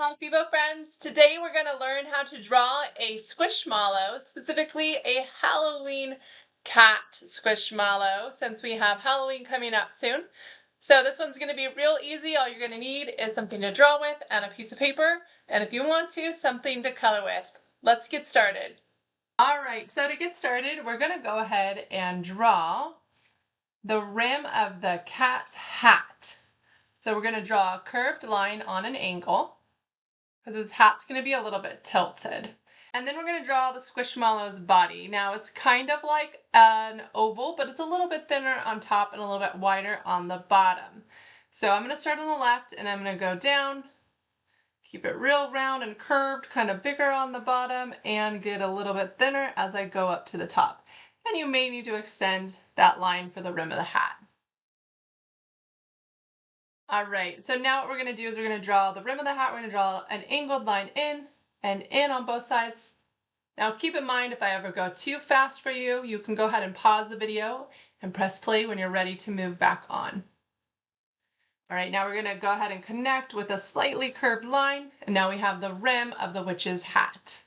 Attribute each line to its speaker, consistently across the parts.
Speaker 1: Hi, Vivo friends! Today we're going to learn how to draw a squishmallow, specifically a Halloween cat squishmallow, since we have Halloween coming up soon. So this one's going to be real easy. All you're going to need is something to draw with and a piece of paper, and if you want to, something to color with. Let's get started. Alright, so to get started, we're going to go ahead and draw the rim of the cat's hat. So we're going to draw a curved line on an angle, because its hat's going to be a little bit tilted. And then we're going to draw the Squishmallow's body. Now it's kind of like an oval, but it's a little bit thinner on top and a little bit wider on the bottom. So I'm going to start on the left and I'm going to go down, keep it real round and curved, kind of bigger on the bottom, and get a little bit thinner as I go up to the top. And you may need to extend that line for the rim of the hat. Alright, so now what we're going to do is we're going to draw the rim of the hat. We're going to draw an angled line in and in on both sides. Now keep in mind, if I ever go too fast for you, you can go ahead and pause the video and press play when you're ready to move back on. Alright, now we're going to go ahead and connect with a slightly curved line, and now we have the rim of the witch's hat.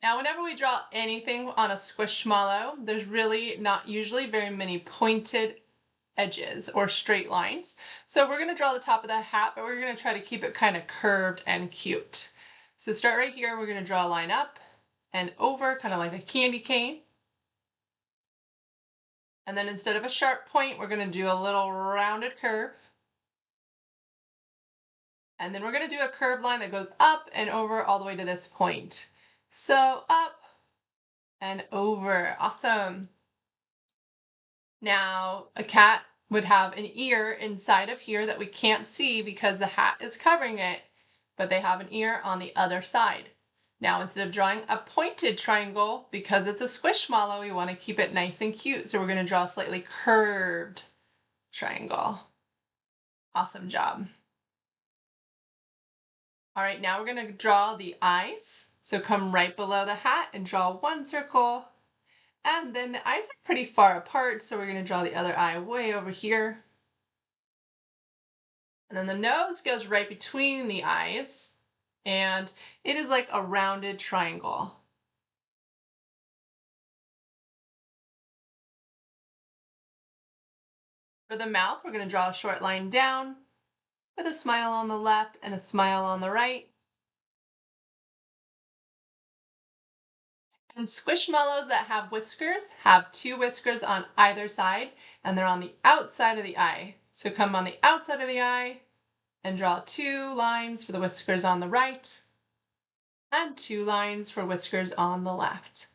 Speaker 1: Now whenever we draw anything on a squishmallow, there's really not usually very many pointed edges or straight lines. So we're going to draw the top of the hat, but we're going to try to keep it kind of curved and cute. So start right here. We're going to draw a line up and over, kind of like a candy cane. And then instead of a sharp point, we're going to do a little rounded curve. And then we're going to do a curved line that goes up and over all the way to this point. So up and over. Awesome. Now, a cat would have an ear inside of here that we can't see because the hat is covering it, but they have an ear on the other side. Now, instead of drawing a pointed triangle, because it's a squishmallow, we want to keep it nice and cute, so we're going to draw a slightly curved triangle. Awesome job. All right, now we're going to draw the eyes. So come right below the hat and draw one circle. And then the eyes are pretty far apart, so we're going to draw the other eye way over here. And then the nose goes right between the eyes, and it is like a rounded triangle. For the mouth, we're going to draw a short line down with a smile on the left and a smile on the right. And squishmallows that have whiskers have two whiskers on either side, and they're on the outside of the eye. So come on the outside of the eye and draw two lines for the whiskers on the right and two lines for whiskers on the left.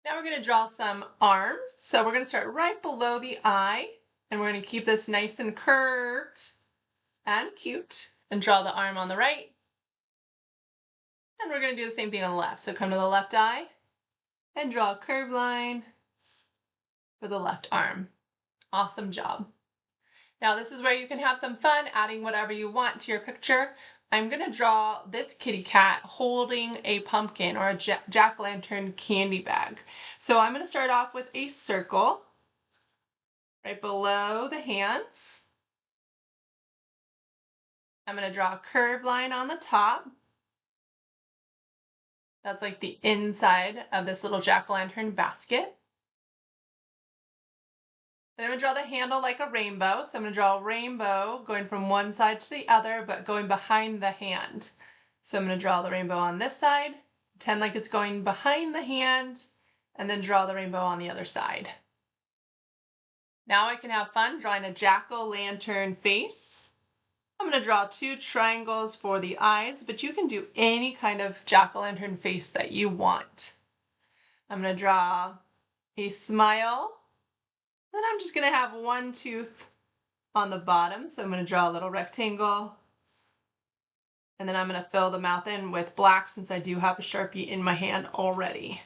Speaker 1: Now we're going to draw some arms. So we're going to start right below the eye, and we're going to keep this nice and curved and cute, and draw the arm on the right. And we're going to do the same thing on the left. So come to the left eye and draw a curved line for the left arm. Awesome job. Now this is where you can have some fun adding whatever you want to your picture. I'm going to draw this kitty cat holding a pumpkin or a jack-o'-lantern candy bag. So I'm going to start off with a circle right below the hands. I'm going to draw a curved line on the top. That's like the inside of this little jack-o'-lantern basket. Then I'm going to draw the handle like a rainbow. So I'm going to draw a rainbow going from one side to the other, but going behind the hand. So I'm going to draw the rainbow on this side, pretend like it's going behind the hand, and then draw the rainbow on the other side. Now I can have fun drawing a jack-o'-lantern face. I'm going to draw two triangles for the eyes, but you can do any kind of jack-o'-lantern face that you want. I'm going to draw a smile. Then I'm just going to have one tooth on the bottom, so I'm going to draw a little rectangle. And then I'm going to fill the mouth in with black since I do have a Sharpie in my hand already.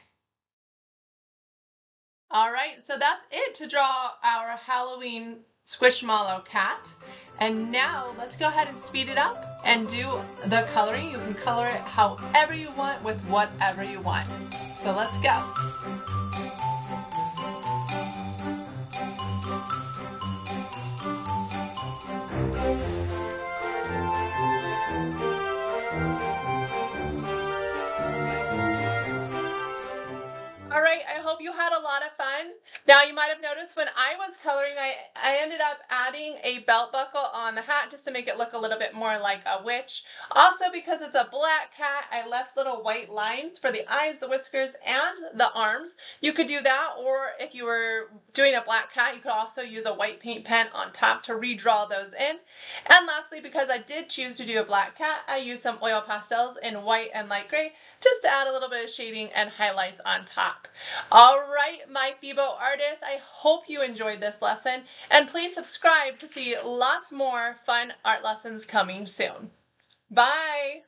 Speaker 1: Alright, so that's it to draw our Halloween Squishmallow cat. And now let's go ahead and speed it up and do the coloring. You can color it however you want with whatever you want. So let's go. noticed when I was coloring, I ended up adding a belt buckle on the hat just to make it look a little bit more like a witch. Also, because it's a black cat, I left little white lines for the eyes, the whiskers, and the arms. You could do that, or if you were doing a black cat, you could also use a white paint pen on top to redraw those in. And lastly, because I did choose to do a black cat, I used some oil pastels in white and light gray just to add a little bit of shading and highlights on top. All right, my Phoebo artists, I hope you enjoyed this lesson, and please subscribe to see lots more fun art lessons coming soon. Bye!